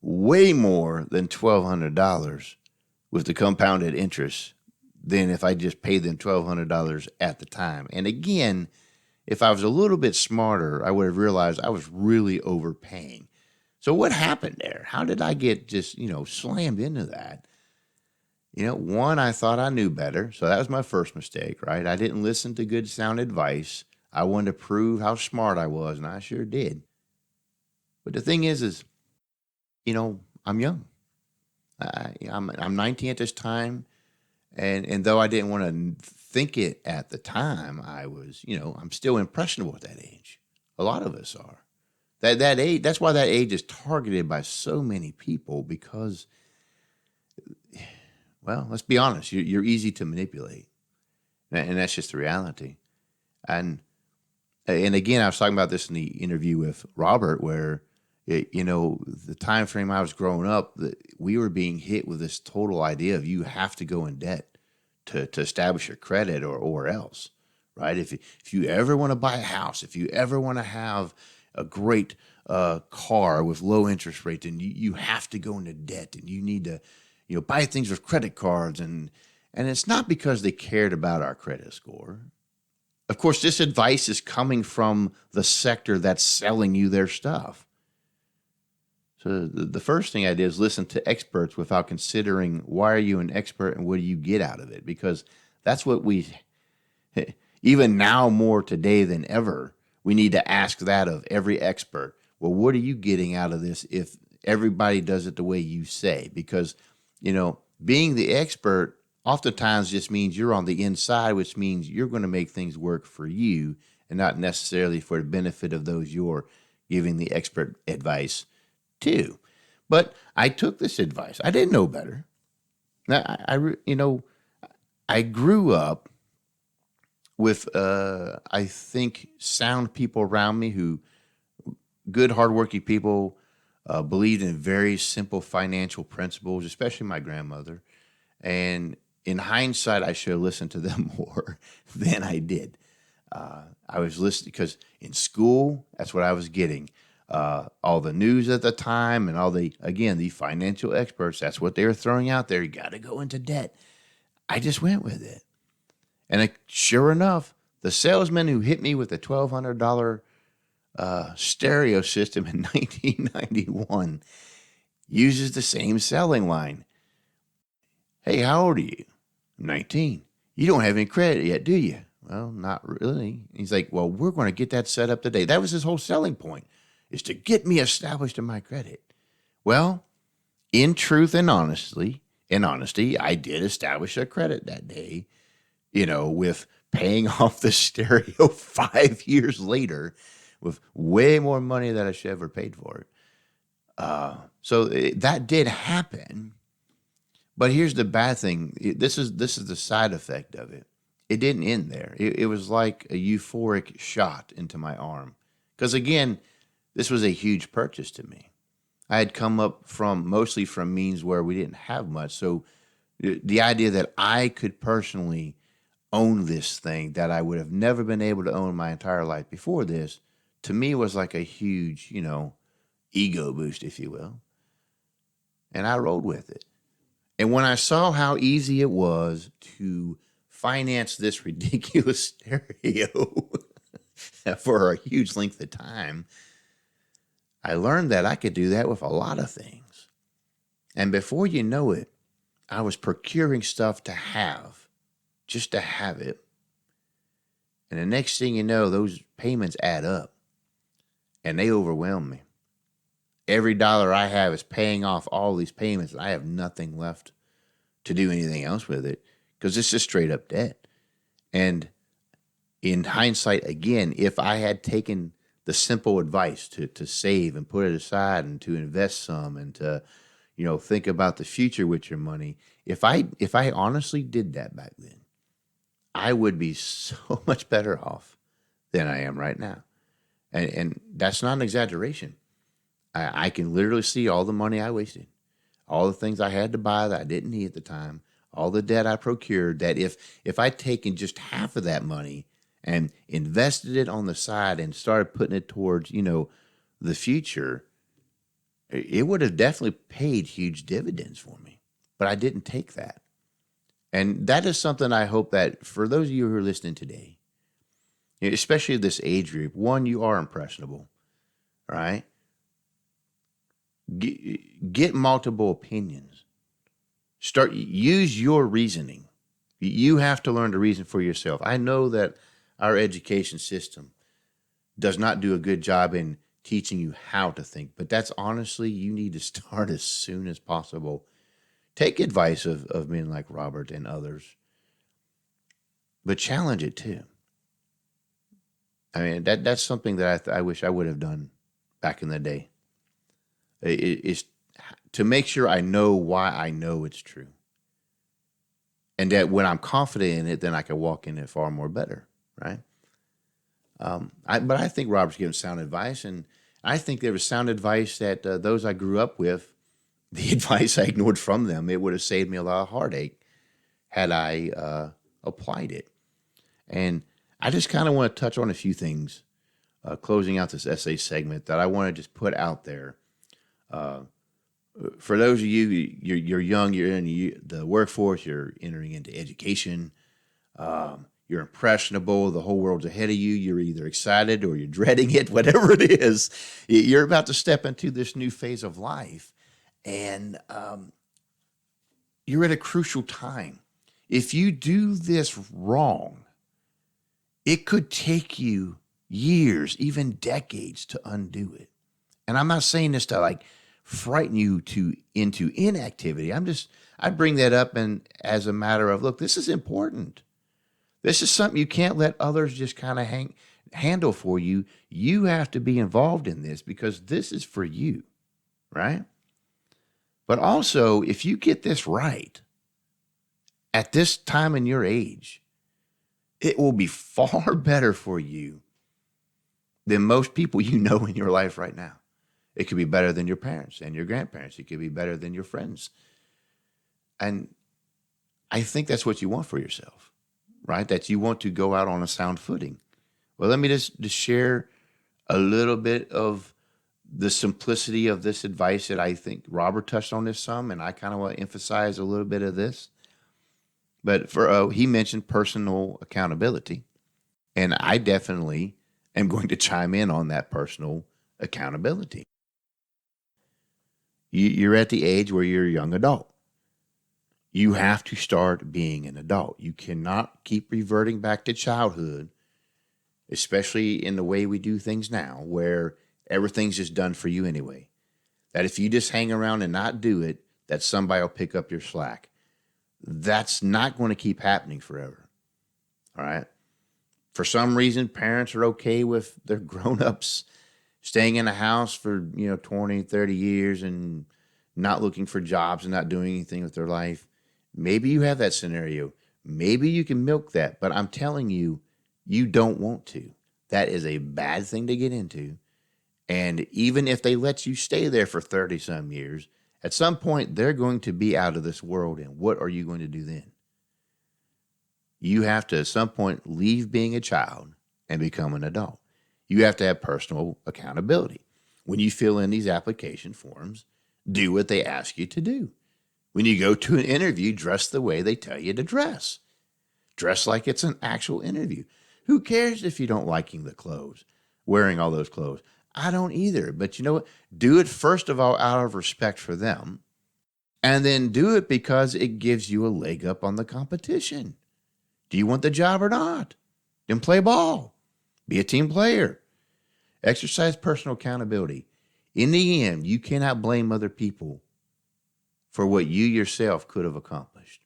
way more than $1,200 with the compounded interest than if I just paid them $1,200 at the time. And again, if I was a little bit smarter, I would have realized I was really overpaying. So what happened there? How did I get just, slammed into that? One, I thought I knew better. So that was my first mistake, right? I didn't listen to good sound advice. I wanted to prove how smart I was, and I sure did. But the thing is, I'm young. I'm 19 at this time. And though I didn't want to think it at the time, I was, I'm still impressionable at that age. A lot of us are. That age, that's why that age is targeted by so many people, because, well, let's be honest, you're easy to manipulate. And that's just the reality. And again, I was talking about this in the interview with Robert, where, the time frame I was growing up, we were being hit with this total idea of you have to go in debt to establish your credit or else, right? If you ever want to buy a house, if you ever want to have a great car with low interest rates, and you have to go into debt, and you need to, buy things with credit cards, and it's not because they cared about our credit score. Of course, this advice is coming from the sector that's selling you their stuff. So the first thing I did is listen to experts without considering why are you an expert and what do you get out of it? Because that's what even now more today than ever, we need to ask that of every expert. Well, what are you getting out of this if everybody does it the way you say? Because, being the expert oftentimes just means you're on the inside, which means you're going to make things work for you and not necessarily for the benefit of those you're giving the expert advice to. But I took this advice. I didn't know better. I grew up with, I think, sound people around me who, good, hardworking people, believed in very simple financial principles, especially my grandmother. And in hindsight, I should have listened to them more than I did. I was listening because in school, that's what I was getting. All the news at the time and all the financial experts, that's what they were throwing out there. You got to go into debt. I just went with it. And sure enough, the salesman who hit me with the $1,200 stereo system in 1991 uses the same selling line. Hey, how old are you? I'm 19. You don't have any credit yet, do you? Well, not really. He's like, well, we're going to get that set up today. That was his whole selling point, is to get me established in my credit. Well, in truth and honesty, I did establish a credit that day, with paying off the stereo 5 years later with way more money than I should have ever paid for it. So that did happen. But here's the bad thing. This is the side effect of it. It didn't end there. It was like a euphoric shot into my arm. Because again, this was a huge purchase to me. I had come up mostly from means where we didn't have much. So the idea that I could personally own this thing that I would have never been able to own my entire life before this, to me was like a huge, ego boost, if you will. And I rolled with it. And when I saw how easy it was to finance this ridiculous stereo for a huge length of time, I learned that I could do that with a lot of things. And before you know it, I was procuring stuff to have, just to have it. And the next thing you know, those payments add up and they overwhelm me. Every dollar I have is paying off all these payments. And I have nothing left to do anything else with it because it's just straight up debt. And in hindsight, again, if I had taken the simple advice to save and put it aside and to invest some and to, think about the future with your money, if I honestly did that back then, I would be so much better off than I am right now. And that's not an exaggeration. I can literally see all the money I wasted, all the things I had to buy that I didn't need at the time, all the debt I procured, that if I'd taken just half of that money and invested it on the side and started putting it towards, the future, it would have definitely paid huge dividends for me. But I didn't take that. And that is something I hope that for those of you who are listening today, especially this age group, one, you are impressionable, right? Get multiple opinions. Use your reasoning. You have to learn to reason for yourself. I know that our education system does not do a good job in teaching you how to think, but that's honestly, you need to start as soon as possible. Take advice of men like Robert and others, but challenge it too. I mean, that's something that I wish I would have done back in the day. Is to make sure I know why I know it's true. And that when I'm confident in it, then I can walk in it far more better, right? But I think Robert's giving sound advice, and I think there was sound advice that those I grew up with, the advice I ignored from them, it would have saved me a lot of heartache had I applied it. And I just kind of want to touch on a few things, closing out this essay segment that I want to just put out there. For those of you, you're young, you're in the workforce, you're entering into education, you're impressionable, the whole world's ahead of you, you're either excited or you're dreading it, whatever it is, you're about to step into this new phase of life, and you're at a crucial time. If you do this wrong, it could take you years, even decades to undo it. And I'm not saying this to frighten you into inactivity. I bring that up as a matter of, look, this is important. This is something you can't let others just kind of handle for you. You have to be involved in this because this is for you, right? But also, if you get this right at this time in your age, it will be far better for you than most people you know in your life right now. It could be better than your parents and your grandparents. It could be better than your friends. And I think that's what you want for yourself, right? That you want to go out on a sound footing. Well, let me just share a little bit of the simplicity of this advice that I think Robert touched on this some, and I kind of want to emphasize a little bit of this. But he mentioned personal accountability, and I definitely am going to chime in on that personal accountability. You're at the age where you're a young adult. You have to start being an adult. You cannot keep reverting back to childhood, especially in the way we do things now, where everything's just done for you anyway. That if you just hang around and not do it, that somebody will pick up your slack. That's not going to keep happening forever. All right. For some reason, parents are okay with their grown-ups staying in a house for, 20, 30 years and not looking for jobs and not doing anything with their life. Maybe you have that scenario. Maybe you can milk that, but I'm telling you, you don't want to. That is a bad thing to get into. And even if they let you stay there for 30 some years, at some point they're going to be out of this world. And what are you going to do then? You have to at some point leave being a child and become an adult. You have to have personal accountability. When you fill in these application forms, do what they ask you to do. When you go to an interview, dress the way they tell you to dress. Dress like it's an actual interview. Who cares if you don't liking the clothes, wearing all those clothes? I don't either. But you know what? Do it first of all out of respect for them. And then do it because it gives you a leg up on the competition. Do you want the job or not? Then play ball. Be a team player. Exercise personal accountability. In the end, you cannot blame other people for what you yourself could have accomplished.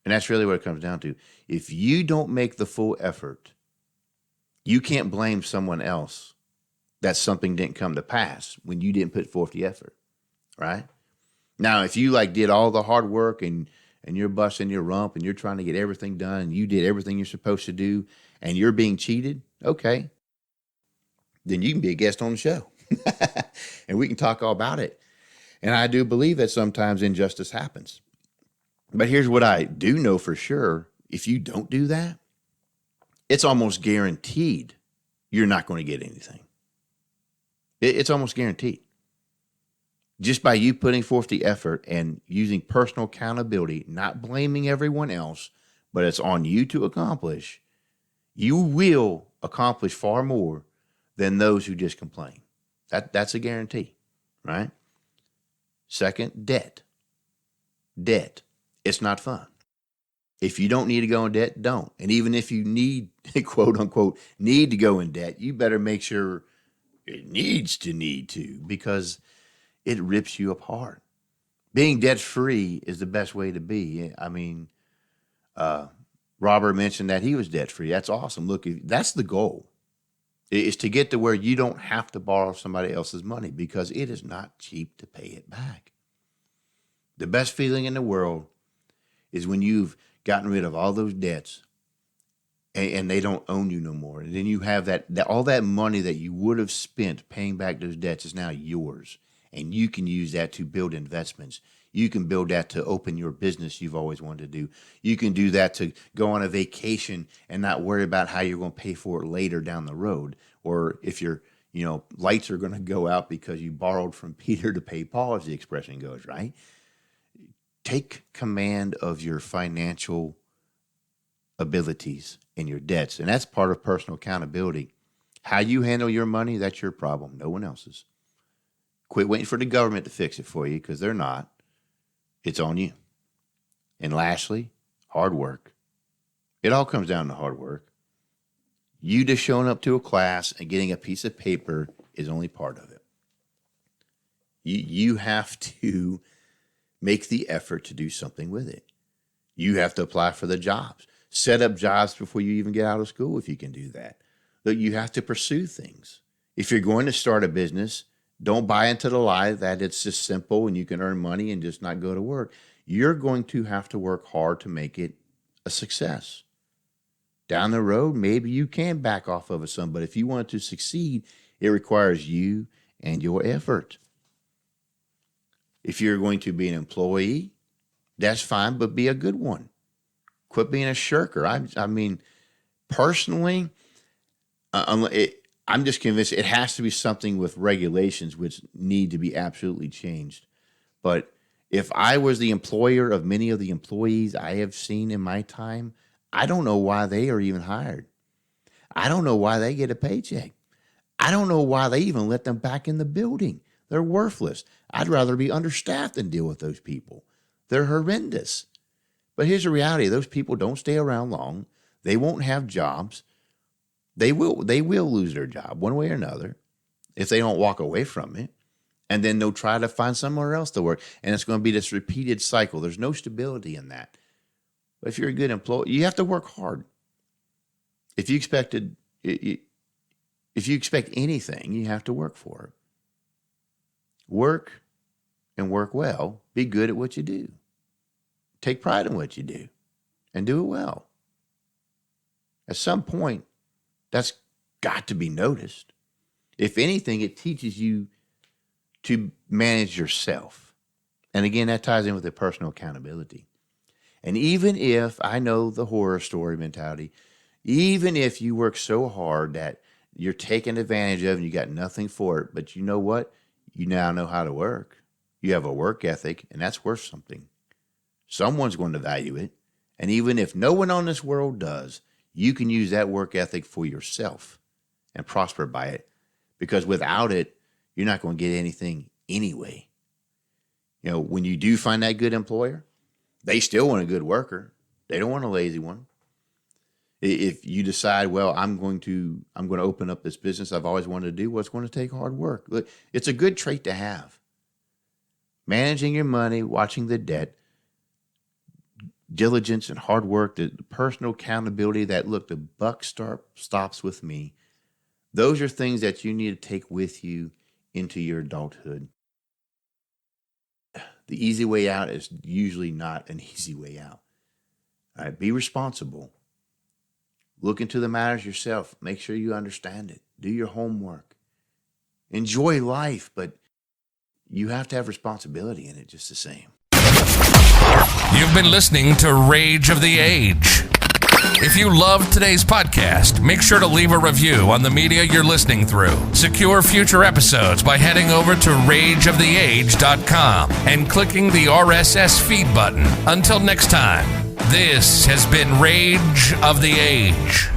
And that's really what it comes down to. If you don't make the full effort, you can't blame someone else that something didn't come to pass when you didn't put forth the effort, right? Now, if you like did all the hard work and you're busting your rump and you're trying to get everything done and you did everything you're supposed to do and you're being cheated, okay, then you can be a guest on the show and we can talk all about it. And I do believe that sometimes injustice happens. But here's what I do know for sure. If you don't do that, it's almost guaranteed you're not going to get anything. It's almost guaranteed. Just by you putting forth the effort and using personal accountability, not blaming everyone else, but it's on you to accomplish, you will accomplish far more than those who just complain. That's a guarantee, right? Second, debt. Debt. It's not fun. If you don't need to go in debt, don't. And even if you need, quote unquote, need to go in debt, you better make sure it needs to, because it rips you apart. Being debt free is the best way to be. I mean, Robert mentioned that he was debt free. That's awesome. Look, that's the goal, is to get to where you don't have to borrow somebody else's money, because it is not cheap to pay it back. The best feeling in the world is when you've gotten rid of all those debts and they don't own you no more. And then you have that all that money that you would have spent paying back those debts is now yours. And you can use that to build investments. You can build that to open your business you've always wanted to do. You can do that to go on a vacation and not worry about how you're going to pay for it later down the road. Or if your lights are going to go out because you borrowed from Peter to pay Paul, as the expression goes, right? Take command of your financial abilities and your debts. And that's part of personal accountability. How you handle your money, that's your problem, no one else's. Quit waiting for the government to fix it for you, because they're not. It's on you. And lastly, hard work. It all comes down to hard work. You just showing up to a class and getting a piece of paper is only part of it. You have to make the effort to do something with it. You have to apply for the jobs. Set up jobs before you even get out of school if you can do that. But you have to pursue things. If you're going to start a business, don't buy into the lie that it's just simple and you can earn money and just not go to work. You're going to have to work hard to make it a success. Down the road, maybe you can back off of it some, but if you want to succeed, it requires you and your effort. If you're going to be an employee, that's fine, but be a good one. Quit being a shirker. I mean, personally, I'm just convinced it has to be something with regulations which need to be absolutely changed. But if I was the employer of many of the employees I have seen in my time, I don't know why they are even hired. I don't know why they get a paycheck. I don't know why they even let them back in the building. They're worthless. I'd rather be understaffed than deal with those people. They're horrendous. But here's the reality. Those people don't stay around long. They won't have jobs. They will lose their job one way or another if they don't walk away from it. And then they'll try to find somewhere else to work. And it's going to be this repeated cycle. There's no stability in that. But if you're a good employee, you have to work hard. If you expect anything, you have to work for it. Work and work well. Be good at what you do. Take pride in what you do and do it well. At some point, that's got to be noticed. If anything, it teaches you to manage yourself. And again, that ties in with the personal accountability. And even if, I know the horror story mentality, even if you work so hard that you're taken advantage of and you got nothing for it, but you know what? You now know how to work. You have a work ethic, and that's worth something. Someone's going to value it. And even if no one on this world does, you can use that work ethic for yourself and prosper by it, because without it, you're not going to get anything anyway. You know, when you do find that good employer, they still want a good worker. They don't want a lazy one. If you decide, well, I'm going to open up this business I've always wanted to do, well, it's going to take hard work. Look, it's a good trait to have. Managing your money, watching the debt, diligence and hard work, the personal accountability that, look, the buck stops with me. Those are things that you need to take with you into your adulthood. The easy way out is usually not an easy way out. All right, be responsible. Look into the matters yourself. Make sure you understand it. Do your homework. Enjoy life, but you have to have responsibility in it just the same. You've been listening to Rage of the Age. If you loved today's podcast, make sure to leave a review on the media you're listening through. Secure future episodes by heading over to rageoftheage.com and clicking the RSS feed button. Until next time, this has been Rage of the Age.